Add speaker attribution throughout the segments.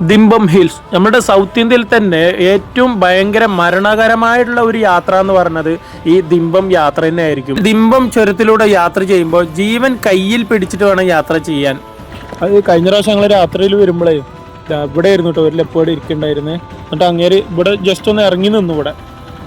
Speaker 1: ദിംബം hills നമ്മുടെ south ഇന്ത്യയിൽ തന്നെ ഏറ്റവും ഭയങ്കര മരണകരമായിട്ടുള്ള ഒരു യാത്ര എന്ന് പറയുന്നത് ഈ ദിംബം യാത്ര തന്നെ ആയിരിക്കും. ദിംബം ചുരത്തിലൂടെ യാത്ര ചെയ്യുമ്പോൾ ജീവൻ കയ്യിൽ പിടിച്ചിട്ട് വേണം യാത്ര ചെയ്യാൻ. അത് കഴിഞ്ഞ പ്രാവശ്യം ഞങ്ങൾ രാത്രിയിൽ വരുമ്പോഴേ ഇവിടെ ആയിരുന്നു കേട്ടോ, ഒരു ലെപ്പേർഡ് ഇരിക്കണ്ടായിരുന്നു. എന്നിട്ട് അങ്ങേര് ഇവിടെ ജസ്റ്റ് ഒന്ന് ഇറങ്ങി നിന്നു ഇവിടെ.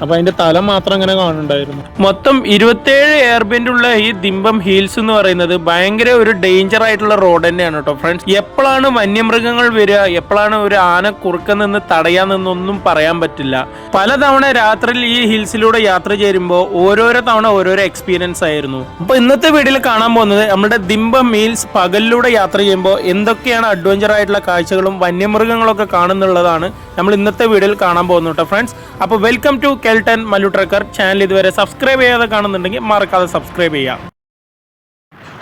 Speaker 1: അപ്പൊ അതിന്റെ തല മാത്രം അങ്ങനെ കാണുന്നുണ്ടായിരുന്നു. മൊത്തം 27 എയർബെൻഡ് ഉള്ള ഈ ദിംബം ഹിൽസ് എന്ന് പറയുന്നത് ഭയങ്കര ഒരു ഡേഞ്ചർ ആയിട്ടുള്ള റോഡ് തന്നെയാണ് കേട്ടോ ഫ്രണ്ട്സ്. എപ്പോഴാണ് വന്യമൃഗങ്ങൾ വരിക, എപ്പോഴാണ് ഒരു ആന കുറുക്ക നിന്ന് തടയാന്നൊന്നും പറയാൻ പറ്റില്ല. പലതവണ രാത്രിയിൽ ഈ ഹിൽസിലൂടെ യാത്ര ചെയ്യുമ്പോൾ ഓരോരോ തവണ ഓരോരോ എക്സ്പീരിയൻസ് ആയിരുന്നു. അപ്പൊ ഇന്നത്തെ വീഡിയോയിൽ കാണാൻ പോകുന്നത് നമ്മുടെ ദിംബം ഹിൽസ് പകലിലൂടെ യാത്ര ചെയ്യുമ്പോൾ എന്തൊക്കെയാണ് അഡ്വഞ്ചർ ആയിട്ടുള്ള കാഴ്ചകളും വന്യമൃഗങ്ങളൊക്കെ കാണുന്നുള്ളതാണ് നമ്മൾ ഇന്നത്തെ വീഡിയോയിൽ കാണാൻ പോകുന്നു കേട്ടോ ഫ്രണ്ട്സ്. അപ്പോൾ welcome to Kelton Mallu trekker channel. ഇതുവരെ സബ്സ്ക്രൈബ് ചെയ്യാതെ കാണുന്നുണ്ടെങ്കിൽ മറക്കാതെ സബ്സ്ക്രൈബ് ചെയ്യാം.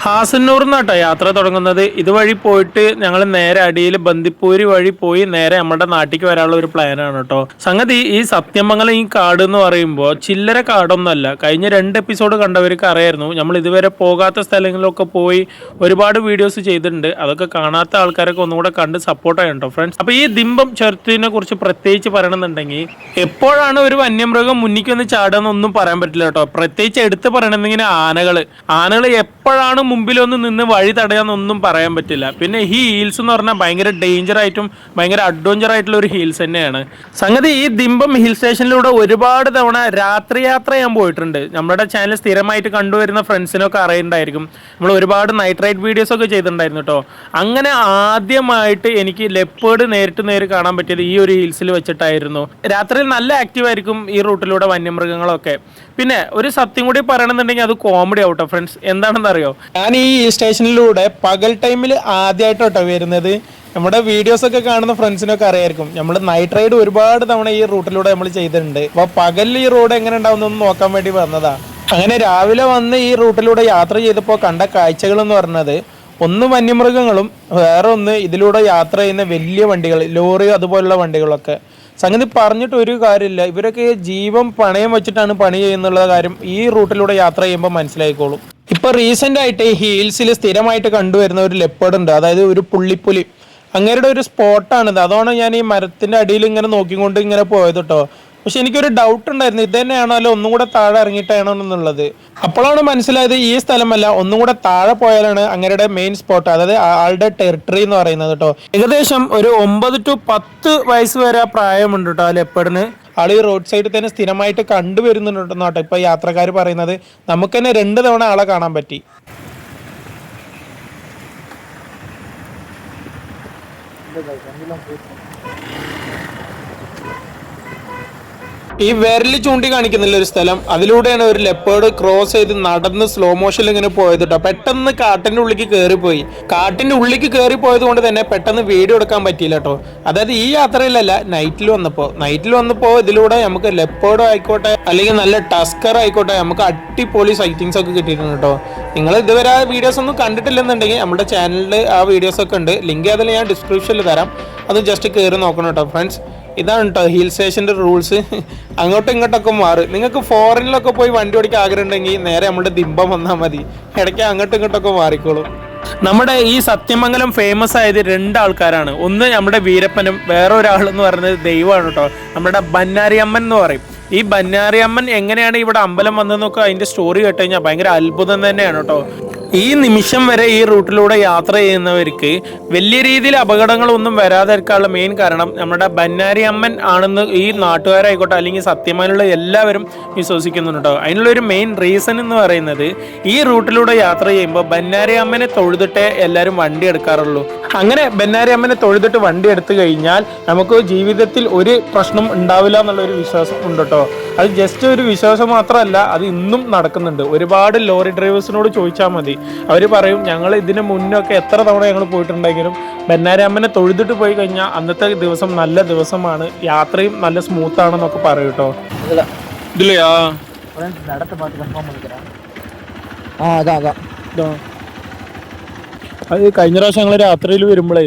Speaker 1: ഹാസന്നൂർ നിന്നാട്ടോ യാത്ര തുടങ്ങുന്നത്. ഇതുവഴി പോയിട്ട് ഞങ്ങൾ നേരെ അടിയിൽ ബന്ദിപ്പൂര് വഴി പോയി നേരെ നമ്മുടെ നാട്ടിലേക്ക് വരാനുള്ള ഒരു പ്ലാനാണ് കേട്ടോ. സംഗതി ഈ സത്യമംഗലം ഈ കാട് എന്ന് പറയുമ്പോൾ ചില്ലറ കാടൊന്നുമല്ല. കഴിഞ്ഞ 2 എപ്പിസോഡ് കണ്ടവർക്ക് അറിയായിരുന്നു. നമ്മൾ ഇതുവരെ പോകാത്ത സ്ഥലങ്ങളിലൊക്കെ പോയി ഒരുപാട് വീഡിയോസ് ചെയ്തിട്ടുണ്ട്. അതൊക്കെ കാണാത്ത ആൾക്കാരൊക്കെ ഒന്നുകൂടെ കണ്ട് സപ്പോർട്ട് ചെയ്യണം കേട്ടോ ഫ്രണ്ട്സ്. അപ്പോൾ ഈ ദിംബം ചുരത്തിനെ കുറിച്ച് പ്രത്യേകിച്ച് പറയണമെന്നുണ്ടെങ്കിൽ എപ്പോഴാണ് ഒരു വന്യമൃഗം മുന്നിക്ക് വന്ന് ചാടുകയെന്നൊന്നും പറയാൻ പറ്റില്ല കേട്ടോ. പ്രത്യേകിച്ച് എടുത്ത് പറയണമെങ്കിൽ ആനകൾ എപ്പോഴാണ് മുമ്പിലൊന്ന് നിന്ന് വഴി തടയാന്നൊന്നും പറയാൻ പറ്റില്ല. പിന്നെ ഈ ഹീൽസ് എന്ന് പറഞ്ഞാൽ ഭയങ്കര ഡേഞ്ചർ ആയിട്ടും ഭയങ്കര അഡ്വഞ്ചർ ആയിട്ടുള്ള ഒരു ഹീൽസ് തന്നെയാണ്. സംഗതി ഈ ദിംബം ഹിൽ സ്റ്റേഷനിലൂടെ ഒരുപാട് തവണ രാത്രി യാത്ര ഞാൻ പോയിട്ടുണ്ട്. നമ്മുടെ ചാനൽ സ്ഥിരമായിട്ട് കണ്ടുവരുന്ന ഫ്രണ്ട്സിനൊക്കെ അറിയുന്നുണ്ടായിരിക്കും. നമ്മൾ ഒരുപാട് നൈറ്റ് റൈഡ് വീഡിയോസ് ഒക്കെ ചെയ്തിട്ടുണ്ടായിരുന്നു കേട്ടോ. അങ്ങനെ ആദ്യമായിട്ട് എനിക്ക് ലെപ്പേർഡ് നേരിട്ട് കാണാൻ പറ്റിയത് ഈ ഒരു ഹിൽസിൽ വെച്ചിട്ടായിരുന്നു. രാത്രിയിൽ നല്ല ആക്റ്റീവ് ആയിരിക്കും ഈ റൂട്ടിലൂടെ വന്യമൃഗങ്ങളൊക്കെ. പിന്നെ ഒരു സത്യം കൂടി പറയണമെന്നുണ്ടെങ്കിൽ അത് കോമഡി ആവട്ടോ ഫ്രണ്ട്സ്. എന്താണെന്ന് അറിയോ, ഞാൻ ഈ സ്റ്റേഷനിലൂടെ പകൽ ടൈമിൽ ആദ്യമായിട്ടോ വരുന്നത്. നമ്മുടെ വീഡിയോസ് ഒക്കെ കാണുന്ന ഫ്രണ്ട്സിനൊക്കെ അറിയായിരിക്കും. നമ്മൾ നൈറ്റ് റൈഡ് ഒരുപാട് തവണ ഈ റൂട്ടിലൂടെ നമ്മൾ ചെയ്തിട്ടുണ്ട്. അപ്പോൾ പകലിൽ ഈ റോഡ് എങ്ങനെ ഉണ്ടാവുന്നൊന്ന് നോക്കാൻ വേണ്ടി വന്നതാ. അങ്ങനെ രാവിലെ വന്ന് ഈ റൂട്ടിലൂടെ യാത്ര ചെയ്തപ്പോൾ കണ്ട കാഴ്ചകൾ എന്ന് പറഞ്ഞത് ഒന്ന് വന്യമൃഗങ്ങളും, വേറെ ഒന്ന് ഇതിലൂടെ യാത്ര ചെയ്യുന്ന വലിയ വണ്ടികൾ, ലോറി അതുപോലുള്ള വണ്ടികളൊക്കെ. സംഗതി പറഞ്ഞിട്ട് ഒരു കാര്യമില്ല, ഇവരൊക്കെ ജീവൻ പണയം വെച്ചിട്ടാണ് പണി ചെയ്യുന്നുള്ള കാര്യം ഈ റൂട്ടിലൂടെ യാത്ര ചെയ്യുമ്പോൾ മനസ്സിലായിക്കോളും. ഇപ്പൊ റീസെന്റ് ആയിട്ട് ഈ ഹിൽസിൽ സ്ഥിരമായിട്ട് കണ്ടുവരുന്ന ഒരു ലെപ്പേർഡ് ഉണ്ട്, അതായത് ഒരു പുള്ളിപ്പുലി. അങ്ങേരുടെ ഒരു സ്പോട്ടാണിത്. അതാണ് ഞാൻ ഈ മരത്തിന്റെ അടിയിൽ ഇങ്ങനെ നോക്കിക്കൊണ്ട് ഇങ്ങനെ പോയത് കേട്ടോ. പക്ഷെ എനിക്കൊരു ഡൗട്ട് ഉണ്ടായിരുന്നു, ഇത് തന്നെയാണോ അല്ല ഒന്നും കൂടെ താഴെ ഇറങ്ങിയിട്ടാണോ എന്നുള്ളത്. അപ്പോഴാണ് മനസ്സിലായത് ഈ സ്ഥലമല്ല, ഒന്നും കൂടെ താഴെ പോയാലാണ് അങ്ങേരുടെ മെയിൻ സ്പോട്ട്, അതായത് ആളുടെ ടെറിട്ടറി എന്ന് പറയുന്നത് കേട്ടോ. ഏകദേശം ഒരു 9 to 10 വയസ്സ് വരെ പ്രായമുണ്ട് കേട്ടോ ആ ലെപ്പേർഡിന്. ആള് ഈ റോഡ് സൈഡിൽ തന്നെ സ്ഥിരമായിട്ട് കണ്ടുവരുന്നുണ്ടെന്നോ കേട്ടോ ഇപ്പൊ യാത്രക്കാർ പറയുന്നത്. നമുക്ക് തന്നെ 2 തവണ ആളെ കാണാൻ പറ്റി. ഈ വിരല് ചൂണ്ടി കാണിക്കുന്നില്ല ഒരു സ്ഥലം, അതിലൂടെയാണ് ഒരു ലെപ്പേർഡ് ക്രോസ് ചെയ്ത് നടന്ന് സ്ലോ മോഷനിൽ ഇങ്ങനെ പോയത് കേട്ടോ. പെട്ടെന്ന് കാട്ടിന്റെ ഉള്ളിലേക്ക് കയറിപ്പോയി. കാട്ടിന്റെ ഉള്ളിലേക്ക് കയറി പോയത് കൊണ്ട് തന്നെ പെട്ടെന്ന് വീഡിയോ എടുക്കാൻ പറ്റിയില്ല കേട്ടോ. അതായത് ഈ യാത്രയിലല്ല, നൈറ്റിൽ വന്നപ്പോ ഇതിലൂടെ നമുക്ക് ലെപ്പേർഡോ ആയിക്കോട്ടെ അല്ലെങ്കിൽ നല്ല ടസ്കർ ആയിക്കോട്ടെ നമുക്ക് അടിപൊളി സൈറ്റിങ്സ് ഒക്കെ കിട്ടിയിട്ടുണ്ട് കേട്ടോ. നിങ്ങൾ ഇതുവരെ ആ വീഡിയോസ് ഒന്നും കണ്ടിട്ടില്ലെന്നുണ്ടെങ്കിൽ നമ്മുടെ ചാനലിൽ ആ വീഡിയോസ് ഒക്കെ ഉണ്ട്. ലിങ്ക് അതിൽ ഞാൻ ഡിസ്ക്രിപ്ഷനിൽ തരാം, അത് ജസ്റ്റ് കയറി നോക്കണം കേട്ടോ ഫ്രണ്ട്സ്. ഇതാണ് കേട്ടോ ഹിൽ സ്റ്റേഷൻ്റെ റൂൾസ്. അങ്ങോട്ടും ഇങ്ങോട്ടൊക്കെ മാറും. നിങ്ങൾക്ക് ഫോറിനിലൊക്കെ പോയി വണ്ടി ഓടിക്കാൻ ആഗ്രഹം ഉണ്ടെങ്കിൽ നേരെ നമ്മുടെ ദിംബം വന്നാൽ മതി. ഇടയ്ക്ക് അങ്ങോട്ടും ഇങ്ങോട്ടൊക്കെ മാറിക്കോളും. നമ്മുടെ ഈ സത്യമംഗലം ഫേമസ് ആയത് 2 ആൾക്കാരാണ്. ഒന്ന് നമ്മുടെ വീരപ്പനും, വേറെ ഒരാളെന്ന് പറയുന്നത് ദൈവമാണ് കേട്ടോ. നമ്മുടെ ബന്നാരി അമ്മൻ എന്ന് പറയും. ഈ ബന്നാരി അമ്മൻ എങ്ങനെയാണ് ഇവിടെ അമ്പലം വന്നതെന്നൊക്കെ അതിൻ്റെ സ്റ്റോറി കേട്ട് കഴിഞ്ഞാൽ ഭയങ്കര അത്ഭുതം തന്നെയാണ് കേട്ടോ. ഈ നിമിഷം വരെ ഈ റൂട്ടിലൂടെ യാത്ര ചെയ്യുന്നവർക്ക് വലിയ രീതിയിൽ അപകടങ്ങളൊന്നും വരാതിരിക്കാനുള്ള മെയിൻ കാരണം നമ്മുടെ ബന്നാരി അമ്മൻ ആണെന്ന് ഈ നാട്ടുകാരായിക്കോട്ടെ അല്ലെങ്കിൽ സത്യമാനുള്ള എല്ലാവരും വിശ്വസിക്കുന്നുണ്ട് കേട്ടോ. അതിനുള്ളൊരു മെയിൻ റീസൺ എന്ന് പറയുന്നത് ഈ റൂട്ടിലൂടെ യാത്ര ചെയ്യുമ്പോൾ ബന്നാരി അമ്മനെ തൊഴുതിട്ടേ എല്ലാവരും വണ്ടി എടുക്കാറുള്ളൂ. അങ്ങനെ ബന്നാരി അമ്മനെ തൊഴുതിട്ട് വണ്ടി എടുത്തു കഴിഞ്ഞാൽ നമുക്ക് ജീവിതത്തിൽ ഒരു പ്രശ്നം ഉണ്ടാവില്ല എന്നുള്ളൊരു വിശ്വാസം ഉണ്ട് കേട്ടോ. അത് ജസ്റ്റ് ഒരു വിശ്വാസം മാത്രമല്ല, അത് ഇന്നും നടക്കുന്നുണ്ട്. ഒരുപാട് ലോറി ഡ്രൈവേഴ്സിനോട് ചോദിച്ചാൽ മതി, അവർ പറയും ഞങ്ങൾ ഇതിന് മുന്നൊക്കെ എത്ര തവണ ഞങ്ങൾ പോയിട്ടുണ്ടെങ്കിലും ബന്നാരി അമ്മനെ തൊഴുതിട്ട് പോയി കഴിഞ്ഞാൽ അന്നത്തെ ദിവസം നല്ല ദിവസമാണ്, യാത്രയും നല്ല സ്മൂത്ത് ആണെന്നൊക്കെ പറയും കേട്ടോ. ഇതിലെയാ അത് കഴിഞ്ഞ പ്രാവശ്യം ഞങ്ങൾ രാത്രിയിൽ വരുമ്പോഴേ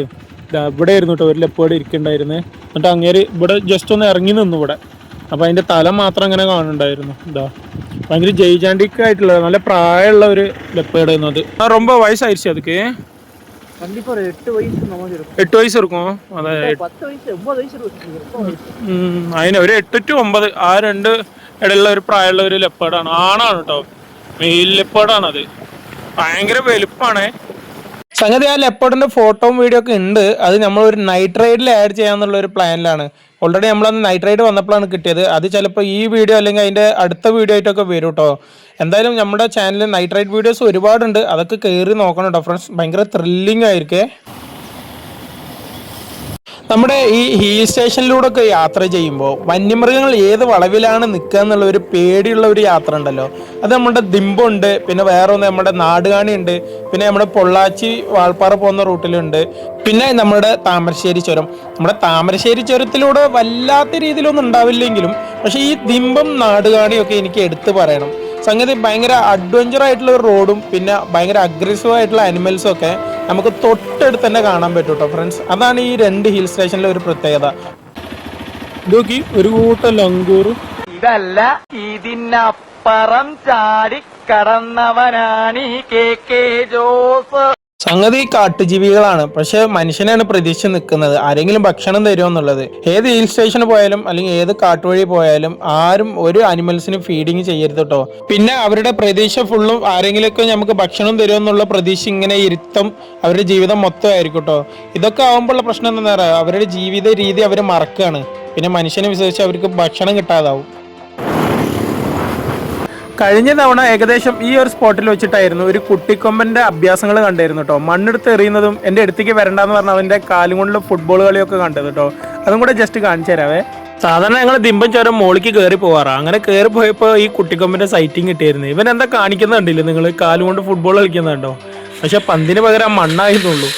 Speaker 1: ഇവിടെ ആയിരുന്നു കേട്ടോ ഒരു ലെപ്പേർഡ് ഇരിക്കണ്ടായിരുന്നു. എന്നിട്ട് അങ്ങേര് ഇവിടെ ജസ്റ്റ് ഒന്ന് ഇറങ്ങി നിന്നു ഇവിടെ. അപ്പോൾ അതിൻ്റെ തല മാത്രം അങ്ങനെ കാണുന്നുണ്ടായിരുന്നു. ഭയങ്കര ജൈജാൻറ്റിക് ആയിട്ടുള്ള നല്ല പ്രായമുള്ള ഒരു ലെപ്പേർഡ് ആയിരുന്നു അത്. ரொம்ப வயசாயிருச்சு அதுக்கு.
Speaker 2: கண்டிப்பா ஒரு
Speaker 1: 8 വയസ്സ് இருக்கும். അതെ
Speaker 2: 10 வயசு 9 വയസ്സ്
Speaker 1: അതിന് ഒരു 8 to 9 ആ രണ്ട് ഇടയിലുള്ള ഒരു പ്രായമുള്ള ഒരു ലെപ്പേർഡാണ്. ആണാണ് കേട്ടോ, മെയിൽ ലെപ്പേർഡാണ് അത്. ഭയങ്കര വലുപ്പാണ് സംഗതി. ആ ലെപ്പേർഡിന്റെ ഫോട്ടോയും വീഡിയോ ഒക്കെ ഉണ്ട്. അത് നമ്മൾ ഒരു നൈറ്റ് റൈഡിൽ ആഡ് ചെയ്യാന്നുള്ള ഒരു പ്ലാനിലാണ്. ഓൾറെഡി നമ്മളന്ന് നൈറ്റ് റൈഡ് വന്നപ്പോഴാണ് കിട്ടിയത്. അത് ചിലപ്പോൾ ഈ വീഡിയോ അല്ലെങ്കിൽ അതിന്റെ അടുത്ത വീഡിയോ ആയിട്ടൊക്കെ വരും കേട്ടോ. എന്തായാലും നമ്മുടെ ചാനലിൽ നൈറ്റ് റൈഡ് വീഡിയോസ് ഒരുപാടുണ്ട്, അതൊക്കെ കയറി നോക്കണം കേട്ടോ ഫ്രണ്ട്സ്. ഭയങ്കര ത്രില്ലിംഗ് ആയിരിക്കേ. നമ്മുടെ ഈ ഹിൽ സ്റ്റേഷനിലൂടെ ഒക്കെ യാത്ര ചെയ്യുമ്പോൾ വന്യമൃഗങ്ങൾ ഏത് വളവിലാണ് നിൽക്കുക എന്നുള്ള ഒരു പേടിയുള്ള ഒരു യാത്ര ഉണ്ടല്ലോ. അത് നമ്മുടെ ദിമ്പുണ്ട്, പിന്നെ വേറെ ഒന്ന് നമ്മുടെ നാടുകാണി ഉണ്ട്, പിന്നെ നമ്മുടെ പൊള്ളാച്ചി വാൾപ്പാറ പോകുന്ന റൂട്ടിലുണ്ട്, പിന്നെ നമ്മുടെ താമരശ്ശേരി ചുരം. നമ്മുടെ താമരശ്ശേരി ചുരത്തിലൂടെ വല്ലാത്ത രീതിയിലൊന്നും ഉണ്ടാവില്ലെങ്കിലും പക്ഷെ ഈ ദിമ്പം നാടുകാണിയൊക്കെ എനിക്ക് എടുത്തു പറയണം. സംഗതി ഭയങ്കര അഡ്വഞ്ചർ ആയിട്ടുള്ള ഒരു റോഡും പിന്നെ ഭയങ്കര അഗ്രസീവ് ആയിട്ടുള്ള അനിമൽസും ഒക്കെ നമുക്ക് തൊട്ടടുത്ത് തന്നെ കാണാൻ പറ്റും കേട്ടോ ഫ്രണ്ട്സ്. അതാണ് ഈ രണ്ട് ഹിൽ സ്റ്റേഷനിലെ ഒരു പ്രത്യേകത. ഇതൊക്കെ ഒരു കൂട്ടം ലങ്കൂർ.
Speaker 2: ഇതല്ല, ഇതിനപ്പുറം ചാടി കടന്നവനാണ് KK ജോസ്.
Speaker 1: സംഗതി കാട്ടുജീവികളാണ്, പക്ഷെ മനുഷ്യനാണ് പ്രതീക്ഷിച്ച് നിൽക്കുന്നത് ആരെങ്കിലും ഭക്ഷണം തരുമോ എന്നുള്ളത്. ഏത് ഹിൽ സ്റ്റേഷന് പോയാലും അല്ലെങ്കിൽ ഏത് കാട്ടുവഴി പോയാലും ആരും ഒരു അനിമൽസിനും ഫീഡിങ് ചെയ്യരുത് കേട്ടോ. പിന്നെ അവരുടെ പ്രതീക്ഷ ഫുള്ളും ആരെങ്കിലുമൊക്കെ നമുക്ക് ഭക്ഷണം തരുമോ എന്നുള്ള പ്രതീക്ഷ ഇങ്ങനെ ഇരുത്തം അവരുടെ ജീവിതം മൊത്തം ആയിരിക്കും കേട്ടോ. ഇതൊക്കെ ആകുമ്പോഴുള്ള പ്രശ്നം എന്താ പറയുക, അവരുടെ ജീവിത രീതി അവർ മറക്കുകയാണ്. പിന്നെ മനുഷ്യനെ വിശ്വസിച്ച് അവർക്ക് ഭക്ഷണം കിട്ടാതാവും. കഴിഞ്ഞ തവണ ഏകദേശം ഈ ഒരു സ്പോട്ടിൽ വെച്ചിട്ടായിരുന്നു ഒരു കുട്ടിക്കൊമ്പന്റെ അഭ്യാസങ്ങൾ കണ്ടായിരുന്നു കേട്ടോ. മണ്ണെടുത്ത് എറിയുന്നതും എൻ്റെ അടുത്തേക്ക് വരണ്ടെന്ന് പറഞ്ഞ അവൻ്റെ കാലും കൊണ്ടുള്ള ഫുട്ബോൾ കളിയൊക്കെ കണ്ടത് കേട്ടോ. അതും കൂടെ ജസ്റ്റ് കാണിച്ചു തരാവേ. സാധാരണ ഞങ്ങൾ ദിമ്പം ചോരം മോളിക്ക് കയറി പോവാറാ. അങ്ങനെ കയറി പോയപ്പോൾ ഈ കുട്ടിക്കൊമ്പന്റെ സൈറ്റിങ് കിട്ടിയായിരുന്നു. ഇവൻ എന്താ കാണിക്കുന്നുണ്ടല്ലേ നിങ്ങൾ, കാലും കൊണ്ട് ഫുട്ബോൾ കളിക്കുന്നുണ്ടോ? പക്ഷെ പന്തിന് പകരം മണ്ണായിരുന്നുള്ളൂ.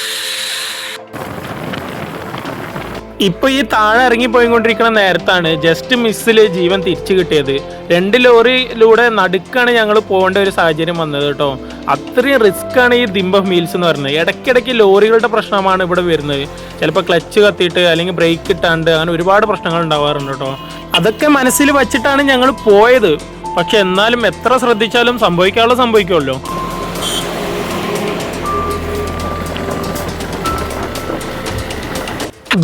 Speaker 1: ഇപ്പൊ ഈ താഴെ ഇറങ്ങിപ്പോയിക്കൊണ്ടിരിക്കുന്ന നേരത്താണ് ജസ്റ്റ് മിസ്സിൽ ജീവൻ തിരിച്ചു കിട്ടിയത്. 2 ലോറിയിലൂടെ നടുക്കാണ് ഞങ്ങൾ പോകേണ്ട ഒരു സാഹചര്യം വന്നത് കേട്ടോ. അത്രയും റിസ്ക് ആണ് ഈ ദിമ്പം മീൽസ് എന്ന് പറയുന്നത്. ഇടയ്ക്കിടയ്ക്ക് ലോറികളുടെ പ്രശ്നമാണ് ഇവിടെ വരുന്നത്. ചിലപ്പോൾ ക്ലച്ച് കത്തിയിട്ട് അല്ലെങ്കിൽ ബ്രേക്ക് ഇട്ടാണ്ട് അങ്ങനെ ഒരുപാട് പ്രശ്നങ്ങൾ ഉണ്ടാവാറുണ്ട് കേട്ടോ. അതൊക്കെ മനസ്സിൽ വച്ചിട്ടാണ് ഞങ്ങൾ പോയത്. പക്ഷെ എന്നാലും എത്ര ശ്രദ്ധിച്ചാലും സംഭവിക്കുമല്ലോ.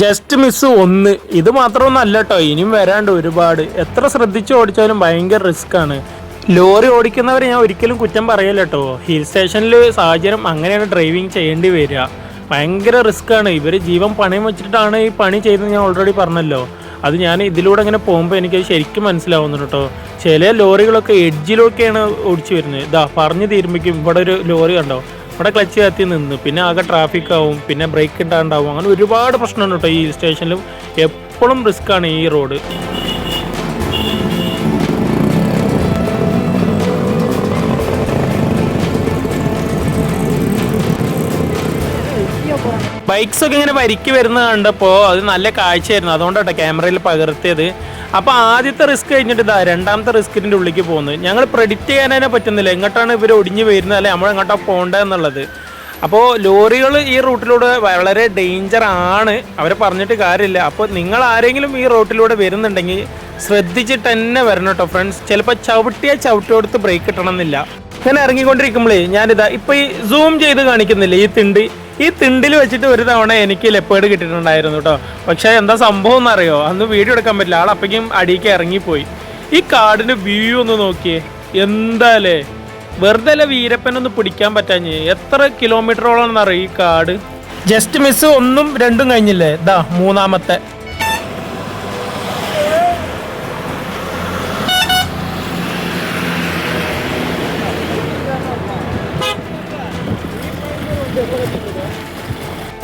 Speaker 1: Just miss 1. ഇത് മാത്രമൊന്നല്ല കേട്ടോ, ഇനിയും വരാണ്ട് ഒരുപാട്. എത്ര ശ്രദ്ധിച്ച് ഓടിച്ചാലും ഭയങ്കര റിസ്ക് ആണ്. ലോറി ഓടിക്കുന്നവരെ ഞാൻ ഒരിക്കലും കുറ്റം പറയല്ല കേട്ടോ. ഹിൽ സ്റ്റേഷനിൽ സാഹചര്യം അങ്ങനെയാണ് ഡ്രൈവിങ് ചെയ്യേണ്ടി വരിക. ഭയങ്കര റിസ്ക് ആണ്. ഇവർ ജീവൻ പണയം വെച്ചിട്ടാണ് ഈ പണി ചെയ്തത്, ഞാൻ ഓൾറെഡി പറഞ്ഞല്ലോ. അത് ഞാൻ ഇതിലൂടെ ഇങ്ങനെ പോകുമ്പോൾ എനിക്കത് ശരിക്കും മനസ്സിലാവുന്നുണ്ട് കേട്ടോ. ചില ലോറികളൊക്കെ എഡ്ജിലൊക്കെയാണ് ഓടിച്ചു വരുന്നത്. ഇതാ പറഞ്ഞു തീരുമ്പോഴേക്കും ഇവിടെ ഒരു ലോറി കണ്ടോ, ഇവിടെ ക്ലച്ച് കത്തി നിന്ന്, പിന്നെ ആകെ ട്രാഫിക് ആവും, പിന്നെ ബ്രേക്ക് ഇട്ടാണ്ടാവും. അങ്ങനെ ഒരുപാട് പ്രശ്നമുണ്ട് കേട്ടോ. ഈ സ്റ്റേഷനിലും എപ്പോഴും റിസ്ക് ആണ് ഈ റോഡ്. ബൈക്സ് ഒക്കെ ഇങ്ങനെ വരിക്ക് വരുന്നത് കണ്ടപ്പോൾ അത് നല്ല കാഴ്ചയായിരുന്നു. അതുകൊണ്ടാട്ടോ ക്യാമറയിൽ പകർത്തിയത്. അപ്പോൾ ആദ്യത്തെ റിസ്ക് കഴിഞ്ഞിട്ട് ഇതാ രണ്ടാമത്തെ റിസ്കിൻ്റെ ഉള്ളിലേക്ക് പോകുന്നത്. ഞങ്ങൾ പ്രെഡിക്റ്റ് ചെയ്യാനേ പറ്റുന്നില്ല എങ്ങോട്ടാണ് ഇവർ ഒടിഞ്ഞ് വരുന്നത്, അല്ലെ നമ്മൾ എങ്ങോട്ടാണ് പോകേണ്ടത് എന്നുള്ളത്. അപ്പോൾ ലോറികൾ ഈ റൂട്ടിലൂടെ വളരെ ഡേഞ്ചർ ആണ്, അവരെ പറഞ്ഞിട്ട് കാര്യമില്ല. അപ്പോൾ നിങ്ങൾ ആരെങ്കിലും ഈ റൂട്ടിലൂടെ വരുന്നുണ്ടെങ്കിൽ ശ്രദ്ധിച്ചിട്ട് തന്നെ വരണം കേട്ടോ ഫ്രണ്ട്സ്. ചിലപ്പോൾ ചവിട്ടി കൊടുത്ത് ബ്രേക്ക് കിട്ടണമെന്നില്ല. ഇങ്ങനെ ഇറങ്ങിക്കൊണ്ടിരിക്കുമ്പോഴേ ഞാനിതാ ഇപ്പോൾ ഈ സൂം ചെയ്ത് കാണിക്കുന്നില്ലേ ഈ തിണ്ടിൽ വെച്ചിട്ട് ഒരു തവണ എനിക്ക് ലെപ്പേർഡ് കിട്ടിയിട്ടുണ്ടായിരുന്നു കേട്ടോ. പക്ഷെ എന്താ സംഭവം എന്നറിയോ, അന്ന് വീഡിയോ എടുക്കാൻ പറ്റില്ല, ആളപ്പേക്കും അടിയിലേക്ക് ഇറങ്ങിപ്പോയി. ഈ കാടിന്റെ വ്യൂ ഒന്ന് നോക്കിയേ, എന്താലേ, വെറുതെ അല്ല വീരപ്പനൊന്ന് പിടിക്കാൻ പറ്റാഞ്ഞ്. എത്ര കിലോമീറ്ററോളാണെന്നറിയോ ഈ കാട്. ജസ്റ്റ് മിസ് 1ഉം 2ഉം കഴിഞ്ഞില്ലേ, ഇതാ 3ാമത്തെ.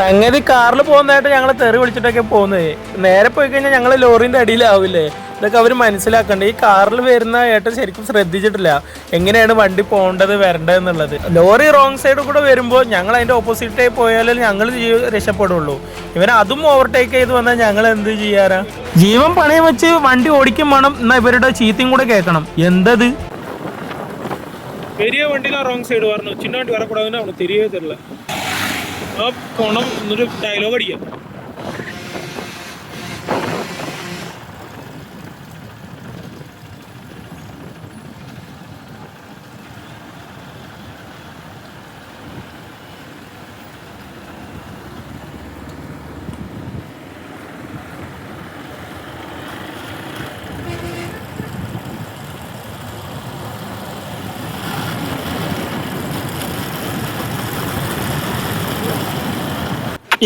Speaker 1: സംഗതി കാറിൽ പോകുന്നതായിട്ട് ഞങ്ങൾ തെറി വിളിച്ചിട്ടൊക്കെ പോകുന്നത്. നേരെ പോയി കഴിഞ്ഞാൽ ഞങ്ങൾ ലോറിന്റെ അടിയിലാവില്ലേ. ഇതൊക്കെ അവർ മനസ്സിലാക്കണ്ടേ. ഈ കാറിൽ വരുന്ന ഏട്ടൻ ശരിക്കും ശ്രദ്ധിച്ചിട്ടില്ല എങ്ങനെയാണ് വണ്ടി പോകേണ്ടത് വരേണ്ടത് എന്നുള്ളത്. ലോറി റോങ് സൈഡ് കൂടെ വരുമ്പോൾ ഞങ്ങൾ അതിന്റെ ഓപ്പോസിറ്റായി പോയാലേ ഞങ്ങൾ രക്ഷപ്പെടുള്ളൂ. ഇവരെ അതും ഓവർടേക്ക് ചെയ്ത് വന്നാൽ ഞങ്ങൾ എന്ത് ചെയ്യാറാ? ജീവൻ പണയം വെച്ച് വണ്ടി ഓടിക്കും വേണം, എന്നാ ഇവരുടെ ചീത്തയും കൂടെ കേൾക്കണം. എന്തത് പെരിയ വണ്ടിയിലാ റോങ് സൈഡ് പറഞ്ഞു, ചിന്ന വണ്ടി വരക്കൂടാതെ അവന് തിരികെ തരില്ല. ആ പോണം എന്നൊരു ഡയലോഗ് അടിക്കാം.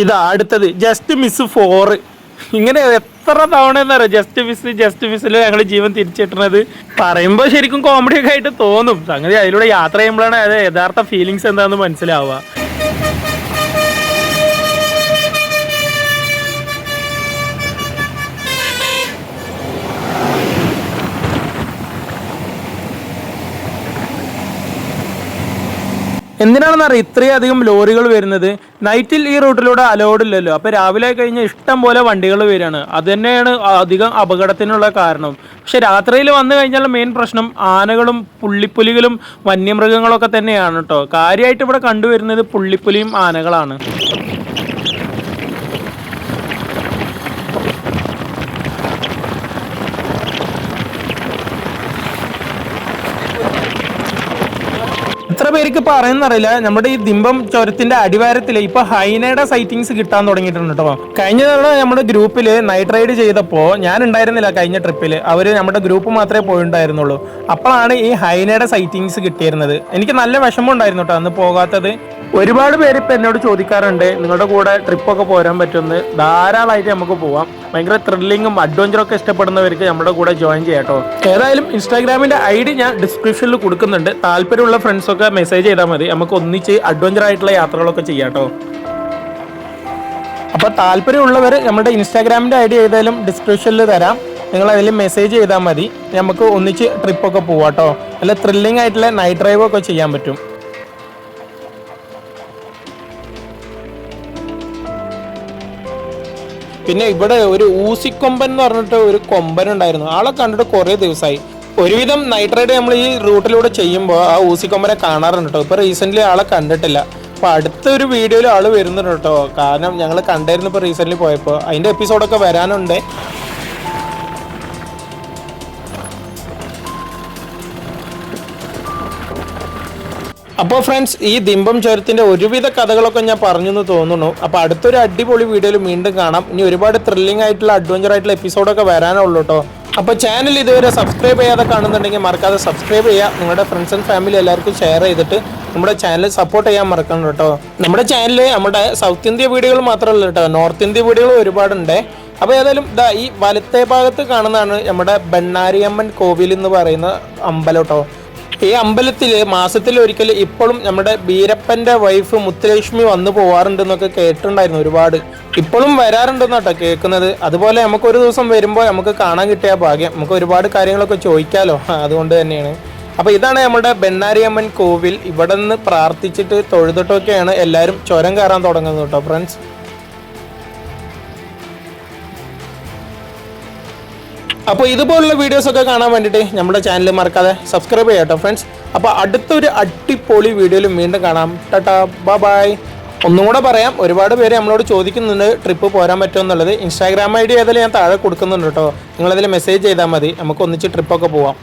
Speaker 1: ഇതാ അടുത്തത് ജസ്റ്റ് മിസ് 4. ഇങ്ങനെ എത്ര തവണ എന്നറിയാം ജസ്റ്റ് മിസ്സിൽ ഞങ്ങൾ ജീവൻ തിരിച്ചിട്ടുന്നത്. പറയുമ്പോൾ ശരിക്കും കോമഡി ഒക്കെ ആയിട്ട് തോന്നും. സംഗതി അതിലൂടെ യാത്ര ചെയ്യുമ്പോഴാണ് അത് യഥാർത്ഥ ഫീലിങ്സ് എന്താണെന്ന് മനസ്സിലാവുക. എന്തിനാണെന്നറിയാം ഇത്രയധികം ലോറികൾ വരുന്നത്? നൈറ്റിൽ ഈ റൂട്ടിലൂടെ അലൗഡ് ഇല്ലല്ലോ. അപ്പോൾ രാവിലെ കഴിഞ്ഞാൽ ഇഷ്ടം പോലെ വണ്ടികൾ വരികയാണ്. അത് തന്നെയാണ് അധികം അപകടത്തിനുള്ള കാരണം. പക്ഷെ രാത്രിയിൽ വന്നു കഴിഞ്ഞാൽ മെയിൻ പ്രശ്നം ആനകളും പുള്ളിപ്പുലികളും വന്യമൃഗങ്ങളൊക്കെ തന്നെയാണ് കേട്ടോ. കാര്യമായിട്ട് ഇവിടെ കണ്ടുവരുന്നത് പുള്ളിപ്പുലിയും ആനകളാണ്. എത്ര പേർക്ക് പറയുന്നറിയില്ല, നമ്മുടെ ഈ ദിമ്പം ചുരത്തിന്റെ അടിവാരത്തില് ഇപ്പൊ ഹൈനയുടെ സൈറ്റിങ്സ് കിട്ടാൻ തുടങ്ങിയിട്ടുണ്ട് കേട്ടോ. കഴിഞ്ഞ തവണ നമ്മുടെ ഗ്രൂപ്പിൽ നൈറ്റ് റൈഡ് ചെയ്തപ്പോൾ ഞാൻ ഉണ്ടായിരുന്നില്ല. കഴിഞ്ഞ ട്രിപ്പിൽ അവര് നമ്മുടെ ഗ്രൂപ്പ് മാത്രമേ പോയിട്ടുണ്ടായിരുന്നുള്ളൂ. അപ്പോഴാണ് ഈ ഹൈനയുടെ സൈറ്റിങ്സ് കിട്ടിയിരുന്നത്. എനിക്ക് നല്ല വിഷമം ഉണ്ടായിരുന്നു കേട്ടോ അന്ന് പോകാത്തത്. ഒരുപാട് പേര് ഇപ്പം എന്നോട് ചോദിക്കാറുണ്ട് നിങ്ങളുടെ കൂടെ ട്രിപ്പൊക്കെ പോരാൻ പറ്റുമെന്ന്. ധാരാളമായിട്ട് നമുക്ക് പോവാം. ഭയങ്കര ത്രില്ലിങ്ങും അഡ്വഞ്ചറൊക്കെ ഇഷ്ടപ്പെടുന്നവർക്ക് നമ്മുടെ കൂടെ ജോയിൻ ചെയ്യാം കേട്ടോ. ഏതായാലും ഇൻസ്റ്റാഗ്രാമിന്റെ ID ഞാൻ ഡിസ്ക്രിപ്ഷനിൽ കൊടുക്കുന്നുണ്ട്. താല്പര്യമുള്ള ഫ്രണ്ട്സൊക്കെ മെസ്സേജ് ചെയ്താൽ മതി. നമുക്ക് ഒന്നിച്ച് അഡ്വഞ്ചർ ആയിട്ടുള്ള യാത്രകളൊക്കെ ചെയ്യാം കേട്ടോ. അപ്പോൾ താല്പര്യമുള്ളവർ നമ്മുടെ ഇൻസ്റ്റാഗ്രാമിന്റെ ID ഏതായാലും ഡിസ്ക്രിപ്ഷനിൽ തരാം. നിങ്ങൾ അതിൽ മെസ്സേജ് ചെയ്താൽ മതി. നമുക്ക് ഒന്നിച്ച് ട്രിപ്പൊക്കെ പോവാം കേട്ടോ. നല്ല ത്രില്ലിംഗ് ആയിട്ടുള്ള നൈറ്റ് ഡ്രൈവ് ഒക്കെ ചെയ്യാൻ പറ്റും. പിന്നെ ഇവിടെ ഒരു ഊസിക്കൊമ്പൻ എന്ന് പറഞ്ഞിട്ട് ഒരു കൊമ്പൻ ഉണ്ടായിരുന്നു. ആളെ കണ്ടിട്ട് കുറേ ദിവസമായി. ഒരുവിധം നൈറ്റ് റൈഡ് നമ്മൾ ഈ റൂട്ടിലൂടെ ചെയ്യുമ്പോൾ ആ ഊസിക്കൊമ്പനെ കാണാറുണ്ട് കേട്ടോ. ഇപ്പോൾ റീസെൻ്റ്ലി ആളെ കണ്ടിട്ടില്ല. അപ്പോൾ അടുത്തൊരു വീഡിയോയിൽ ആൾ വരുന്നുണ്ട് കേട്ടോ. കാരണം ഞങ്ങൾ കണ്ടായിരുന്നു ഇപ്പോൾ റീസെൻ്റ്ലി പോയപ്പോൾ. അതിൻ്റെ എപ്പിസോഡൊക്കെ വരാനുണ്ട്. അപ്പോൾ ഫ്രണ്ട്സ്, ഈ ദിമ്പം ചുരത്തിൻ്റെ ഒരുവിധ കഥകളൊക്കെ ഞാൻ പറഞ്ഞെന്ന് തോന്നുന്നു. അപ്പോൾ അടുത്തൊരു അടിപൊളി വീഡിയോയിൽ വീണ്ടും കാണാം. ഇനി ഒരുപാട് ത്രില്ലിംഗ് ആയിട്ടുള്ള അഡ്വഞ്ചർ ആയിട്ടുള്ള എപ്പിസോഡൊക്കെ വരാനുള്ളൂ കേട്ടോ. അപ്പോൾ ചാനൽ ഇതുവരെ സബ്സ്ക്രൈബ് ചെയ്യാതെ കാണുന്നുണ്ടെങ്കിൽ മറക്കാതെ സബ്സ്ക്രൈബ് ചെയ്യുക. നിങ്ങളുടെ ഫ്രണ്ട്സ് ആൻഡ് ഫാമിലി എല്ലാവർക്കും ഷെയർ ചെയ്തിട്ട് നമ്മുടെ ചാനൽ സപ്പോർട്ട് ചെയ്യാൻ മറക്കണം കേട്ടോ. നമ്മുടെ ചാനലിൽ നമ്മുടെ സൗത്ത് ഇന്ത്യ വീഡിയോകൾ മാത്രമല്ല കേട്ടോ, നോർത്ത് ഇന്ത്യ വീഡിയോകൾ ഒരുപാടുണ്ട്. അപ്പോൾ ഏതായാലും ഈ വലത്തേ ഭാഗത്ത് കാണുന്നതാണ് നമ്മുടെ ബണ്ണാരിയമ്മൻ കോവിൽ എന്ന് പറയുന്ന അമ്പലം കേട്ടോ. ഈ അമ്പലത്തിൽ മാസത്തിൽ ഒരിക്കൽ ഇപ്പോഴും നമ്മുടെ ബീരപ്പൻ്റെ വൈഫ് മുത്തുലക്ഷ്മി വന്നു പോവാറുണ്ടെന്നൊക്കെ കേട്ടിട്ടുണ്ടായിരുന്നു ഒരുപാട്. ഇപ്പോഴും വരാറുണ്ടെന്നാട്ടോ കേൾക്കുന്നത്. അതുപോലെ നമുക്കൊരു ദിവസം വരുമ്പോൾ നമുക്ക് കാണാൻ കിട്ടിയ ഭാഗ്യം. നമുക്ക് ഒരുപാട് കാര്യങ്ങളൊക്കെ ചോദിക്കാമല്ലോ, അതുകൊണ്ട് തന്നെയാണ്. അപ്പോൾ ഇതാണ് നമ്മുടെ ബണ്ണാരിയമ്മൻ കോവിൽ. ഇവിടെ നിന്ന് പ്രാർത്ഥിച്ചിട്ട് തൊഴുതിട്ടൊക്കെയാണ് എല്ലാവരും ചുരം കയറാൻ തുടങ്ങുന്നത് കേട്ടോ ഫ്രണ്ട്സ്. അപ്പോൾ ഇതുപോലുള്ള വീഡിയോസൊക്കെ കാണാൻ വേണ്ടിയിട്ട് നമ്മുടെ ചാനൽ മറക്കാതെ സബ്സ്ക്രൈബ് ചെയ്യാം കേട്ടോ ഫ്രണ്ട്സ്. അപ്പോൾ അടുത്തൊരു അടിപൊളി വീഡിയോയിൽ വീണ്ടും കാണാം. Tata bye. ഒന്നും കൂടെ പറയാം, ഒരുപാട് പേര് നമ്മളോട് ചോദിക്കുന്നുണ്ട് ട്രിപ്പ് പോരാൻ പറ്റുമോ എന്നുള്ളത്. ഇൻസ്റ്റാഗ്രാം ID ഏതായാലും ഞാൻ താഴെ കൊടുക്കുന്നുണ്ട് കേട്ടോ. നിങ്ങളതിൽ മെസ്സേജ് ചെയ്താൽ മതി. നമുക്ക് ഒന്നിച്ച് ട്രിപ്പൊക്കെ പോവാം.